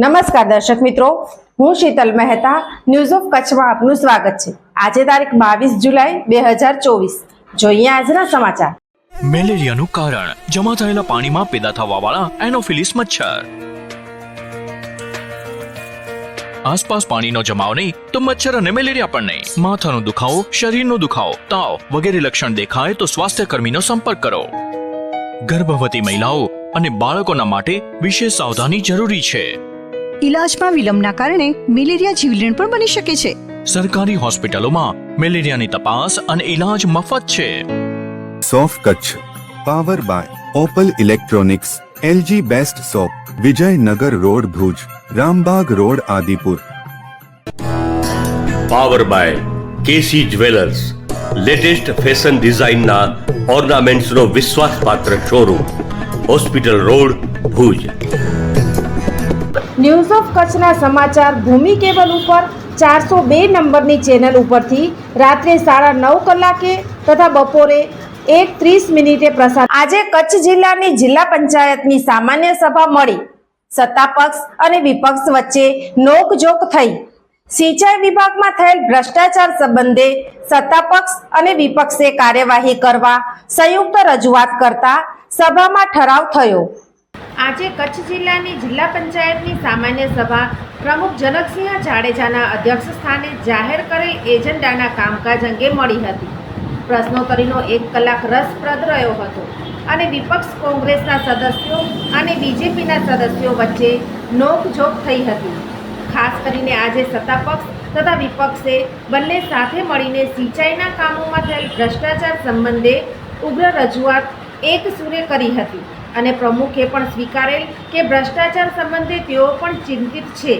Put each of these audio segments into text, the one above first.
નમસ્કાર દર્શક મિત્રો, હું શીતલ મહેતા ન્યૂઝ ઓફ કચ્છમાં આપનું સ્વાગત છે। આજે તારીખ 22 જુલાઈ 2024। જોઈએ આજના સમાચાર। મેલેરિયાનું કારણ જમા થયેલા પાણીમાં પેદા થવાવાળા એનોફિલિસ મચ્છર। આસપાસ પાણીનો જમાવ નહીં તો મચ્છર અને મેલેરિયા પણ નહીં। માથાનો દુખાવો, શરીરનો દુખાવો, તાવ વગેરે લક્ષણ દેખાય તો સ્વાસ્થ્ય કર્મીનો સંપર્ક કરો। ગર્ભવતી મહિલાઓ અને બાળકોના માટે વિશેષ સાવધાની જરૂરી છે। ઇલાજમાં વિલંબના કારણે મેલેરિયા જીવલેણ પણ બની શકે છે। સરકારી હોસ્પિટલોમાં મેલેરિયાની તપાસ અને ઇલાજ મફત છે। સોફ Kutch power by Opal electronics, LG best shop, Vijaynagar road Bhuj, Rambagh road Adipur. Power by KC jewellers, latest fashion ડિઝાઇનના ઓર્નામેન્ટ્સનો વિશ્વાસપાત્ર showroom, hospital road Bhuj. News of કચ્છના સમાચાર ભૂમિ કેબલ ઉપર 402 નંબરની ચેનલ ઉપરથી રાત્રે 9:30 કલાકે તથા બપોરે 1:30 પ્રસાર। આજે કચ્છ જિલ્લાની જિલ્લા પંચાયતની સામાન્ય સભા મળી। સત્તાપક્ષ અને વિપક્ષ વચ્ચે નોકઝોક થઈ। સિંચાઈ વિભાગમાં થયેલ ભ્રષ્ટાચાર સંબંધે સત્તાપક્ષ અને વિપક્ષે કાર્યવાહી કરવા સંયુક્ત રજૂઆત કરતા સભામાં ઠરાવ થયો। આજે કચ્છ જિલ્લાની જિલ્લા પંચાયતની સામાન્ય સભા પ્રમુખ જનકસિંહ જાડેજાના અધ્યક્ષ સ્થાને જાહેર કરેલ એજન્ડાના કામકાજ અંગે મળી હતી। પ્રશ્નોત્તરીનો 1 કલાક રસપ્રદ રહ્યો હતો અને વિપક્ષ કોંગ્રેસના સદસ્યો અને બીજેપીના સદસ્યો વચ્ચે નોકઝોક થઈ હતી। ખાસ કરીને આજે સત્તાપક્ષ તથા વિપક્ષે બંને સાથે મળીને સિંચાઈના કામોમાં થયેલ ભ્રષ્ટાચાર સંબંધે ઉગ્ર રજૂઆત એક સૂરે કરી હતી અને પ્રમુખે પણ સ્વીકારેલ કે ભ્રષ્ટાચાર સંબંધે તેઓ પણ ચિંતિત છે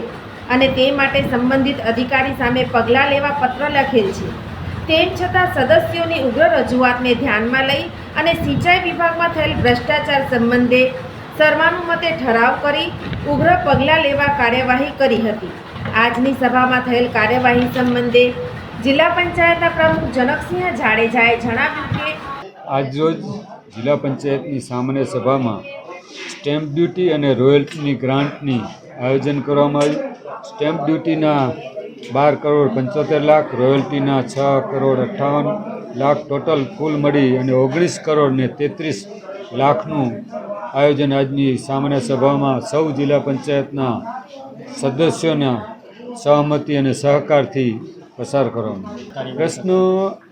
અને તે માટે સંબંધિત અધિકારી સામે પગલાં લેવા પત્ર લખેલ છે। તેમ છતાં સદસ્યોની ઉગ્ર રજૂઆતને ધ્યાનમાં લઈ અને સિંચાઈ વિભાગમાં થયેલ ભ્રષ્ટાચાર સંબંધે સર્વાનુમતે ઠરાવ કરી ઉગ્ર પગલાં લેવા કાર્યવાહી કરી હતી। આજની સભામાં થયેલ કાર્યવાહી સંબંધે જિલ્લા પંચાયતના પ્રમુખ જનકસિંહ જાડેજાએ જણાવ્યું કે આજરોજ જિલ્લા પંચાયતની સામાન્ય સભામાં સ્ટેમ્પ ડ્યુટી અને રોયલ્ટીની ગ્રાન્ટની આયોજન કરવામાં આવ્યું। સ્ટેમ્પ ડ્યુટીના 12,75,00,000, રોયલ્ટીના 6,58,00,000 ટોટલ કુલ મળી અને 19,33,00,000નું આયોજન આજની સામાન્ય સભામાં સૌ જિલ્લા પંચાયતના સદસ્યોના સહમતિ અને સહકારથી પસાર કરવામાં। પ્રશ્નો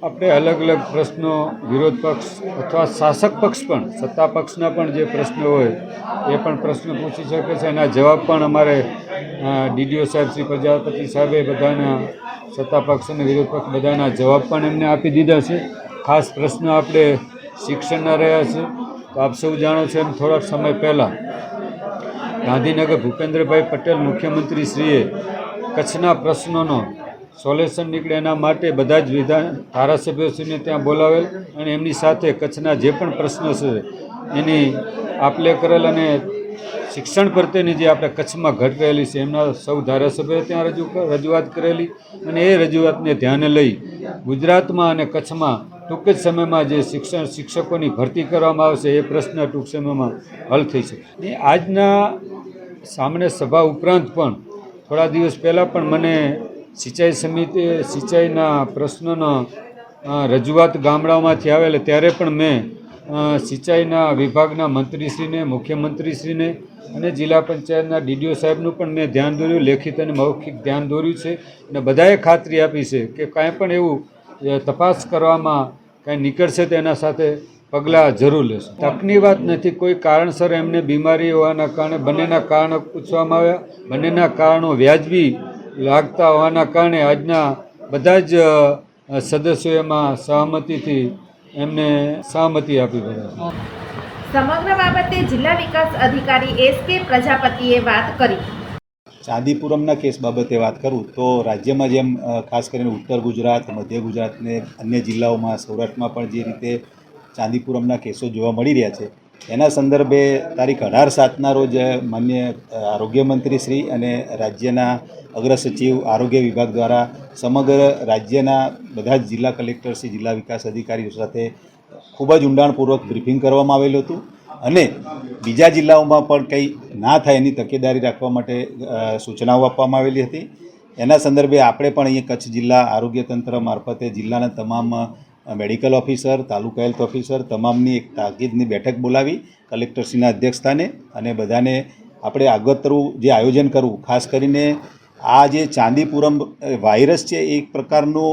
આપણે અલગ અલગ પ્રશ્નો વિરોધ પક્ષ અથવા શાસક પક્ષ પણ, સત્તા પક્ષના પણ જે પ્રશ્નો હોય એ પણ પ્રશ્નો પૂછી શકે છે। એના જવાબ પણ અમારે DDO સાહેબ, શ્રી પ્રજાપતિ સાહેબે બધાના સત્તા પક્ષ અને વિરોધ પક્ષ બધાના જવાબ પણ એમને આપી દીધા છે। ખાસ પ્રશ્નો આપણે શિક્ષણના રહ્યા છે। તો આપ સૌ જાણો છો એમ થોડાક સમય પહેલાં ગાંધીનગર ભૂપેન્દ્રભાઈ પટેલ મુખ્યમંત્રીશ્રીએ કચ્છના પ્રશ્નોનો સોલ્યુશન નીકળે એના માટે બધા જ ધારાસભ્યોશ્રીને ત્યાં બોલાવેલ અને એમની સાથે કચ્છના જે પણ પ્રશ્નો છે એની આપલે કરેલ અને શિક્ષણ પ્રત્યેની જે આપણે કચ્છમાં ઘટ રહેલી છે એમના સૌ ધારાસભ્યોએ ત્યાં રજૂઆત કરેલી અને એ રજૂઆતને ધ્યાને લઈ ગુજરાતમાં અને કચ્છમાં ટૂંક જ સમયમાં જે શિક્ષકોની ભરતી કરવામાં આવશે એ પ્રશ્ન ટૂંક સમયમાં હલ થઈ શકે। આજના સામાન્ય સભા ઉપરાંત પણ થોડા દિવસ પહેલાં પણ મને સિંચાઈ સમિતિ સિંચાઈના પ્રશ્નોનો રજૂઆત ગામડાઓમાંથી આવેલ ત્યારે પણ મેં સિંચાઈના વિભાગના મંત્રીશ્રીને, મુખ્યમંત્રીશ્રીને અને જિલ્લા પંચાયતના DDO સાહેબનું પણ મેં ધ્યાન દોર્યું, લેખિત અને મૌખિક ધ્યાન દોર્યું છે અને બધાએ ખાતરી આપી છે કે કાંઈ પણ એવું તપાસ કરવામાં કાંઈ નીકળશે તો એના સાથે પગલાં જરૂર લેશે। તકની વાત નથી, કોઈ કારણસર એમને બીમારી હોવાના કારણે બંનેના કારણો પૂછવામાં આવ્યા, બંનેના કારણો વ્યાજબી લાગતા હોવાના કારણે આજના બધા જ સદસ્યો એમાં સહમતિથી એમને સહમતિ આપી બધા। સમગ્ર બાબતે જિલ્લા વિકાસ અધિકારી SK પ્રજાપતિએ વાત કરી। ચાંદીપુરમના કેસ બાબતે વાત કરું તો રાજ્યમાં જેમ ખાસ કરીને ઉત્તર ગુજરાત, મધ્ય ગુજરાત અને અન્ય જિલ્લાઓમાં, સૌરાષ્ટ્રમાં પણ જે રીતે ચાંદીપુરમના કેસો જોવા મળી રહ્યા છે એના સંદર્ભે તારીખ 18/7ના રોજ માન્ય આરોગ્ય મંત્રી શ્રી અને રાજ્યના અગ્ર સચિવ આરોગ્ય વિભાગ દ્વારા સમગ્ર રાજ્યના બધા જ જિલ્લા કલેક્ટરશ્રી, જિલ્લા વિકાસ અધિકારીઓ સાથે ખૂબ જ ઊંડાણપૂર્વક બ્રીફિંગ કરવામાં આવેલું હતું અને બીજા જિલ્લાઓમાં પણ કંઈ ના થાય એની તકેદારી રાખવા માટે સૂચનાઓ આપવામાં આવેલી હતી. એના સંદર્ભે આપણે પણ અહીંયા કચ્છ જિલ્લા આરોગ્ય તંત્ર મારફતે જિલ્લાના તમામ મેડિકલ ઓફિસર, તાલુકા હેલ્થ ઓફિસર તમામની એક તાકીદની બેઠક બોલાવી કલેક્ટરશ્રીના અધ્યક્ષસ્થાને અને બધાને આપણે આગતરું જે આયોજન કરવું, ખાસ કરીને આ જે ચાંદીપુરમ વાયરસ છે એ એક પ્રકારનો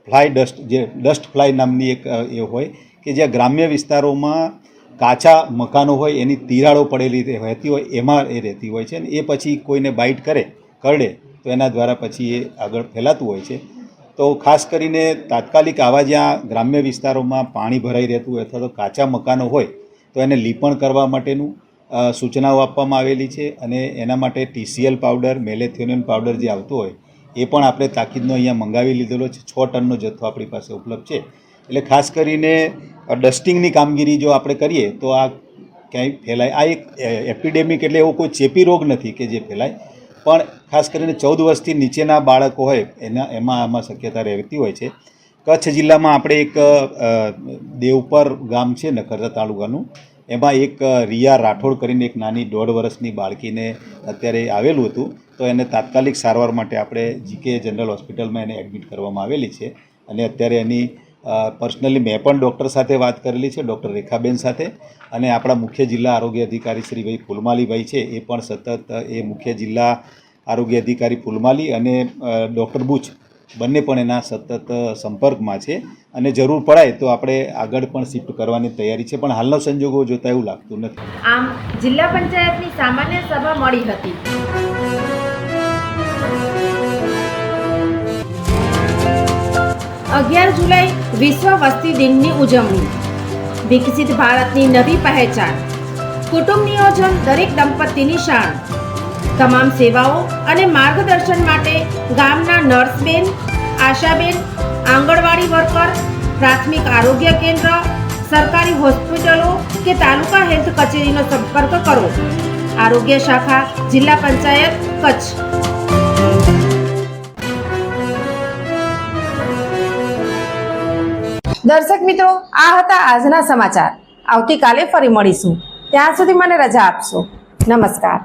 ફ્લાય ડસ્ટ, જે ડસ્ટ ફ્લાય નામની એક એ હોય કે જ્યાં ગ્રામ્ય વિસ્તારોમાં કાચા મકાનો હોય એની તિરાડો પડેલી રહેતી હોય એમાં એ રહેતી હોય છે અને એ પછી કોઈને બાઇટ કરડે તો એના દ્વારા પછી એ આગળ ફેલાતું હોય છે. તો ખાસ કરીને તાત્કાલિક આવા જ્યાં ગ્રામ્ય વિસ્તારોમાં પાણી ભરાઈ રહેતું હોય અથવા તો કાચા મકાનો હોય તો એને લીપણ કરવા માટેનું સૂચનાઓ આપવામાં આવેલી છે અને એના માટે TCL પાવડર, મેલેથિયોનિન પાવડર જે આવતો હોય એ પણ આપણે તાકીદનો અહીંયા મંગાવી લીધેલો છે. 6 ટનનો જથ્થો આપણી પાસે ઉપલબ્ધ છે. એટલે ખાસ કરીને ડસ્ટિંગની કામગીરી જો આપણે કરીએ તો આ ક્યાંય ફેલાય. આ એક એપિડેમિક એટલે એવો કોઈ ચેપી રોગ નથી કે જે ફેલાય, પણ ખાસ કરીને 14 વર્ષથી નીચેના બાળકો હોય એમાં આમાં શક્યતા રહેતી હોય છે. કચ્છ જિલ્લામાં આપણે એક દેવપર ગામ છે નખત્રાણા તાલુકાનું, એમાં એક રિયા રાઠોડ કરીને એક નાની 1.5 વર્ષની બાળકીને અત્યારે આવેલું હતું. તો એને તાત્કાલિક સારવાર માટે આપણે GK જનરલ હોસ્પિટલમાં એને એડમિટ કરવામાં આવેલી છે અને અત્યારે એની પર્સનલી મેં પણ ડૉક્ટર સાથે વાત કરેલી છે, ડૉક્ટર રેખાબેન સાથે, અને આપણા મુખ્ય જિલ્લા આરોગ્ય અધિકારી શ્રી ભાઈ ફૂલમાલીભાઈ છે એ પણ સતત એ મુખ્ય જિલ્લા આરોગ્ય અધિકારી ફૂલમાલી અને ડૉક્ટર બુચ બંને પણ એના સતત સંપર્કમાં છે અને જરૂર પડાય તો આપણે આગળ પણ શિફ્ટ કરવાની તૈયારી છે, પણ હાલના સંજોગો જોતા એવું લાગતું નથી. આમ જિલ્લા પંચાયતની સામાન્ય સભા મળી હતી. 11 જુલાઈ વિશ્વ વસ્તી દિનની ઉજવણી. વિકસિત ભારતની નવી પહેચાન. કુટુંબ નિયોજન દરેક દંપતીની શાન. તમામ સેવાઓ અને માર્ગદર્શન માટે ગામના નર્સબેન, આશાબેન, આંગણવાડી વર્કર, પ્રાથમિક આરોગ્ય કેન્દ્ર, સરકારી હોસ્પિટલો કે તાલુકા હેલ્થ કચેરીનો સંપર્ક કરો. આરોગ્ય શાખા, જિલ્લા પંચાયત, કચ્છ. દર્શક મિત્રો, આ હતા આજના સમાચાર. આવતીકાલે ફરી મળીશું. ત્યાં સુધી મને રજા આપશો. નમસ્કાર.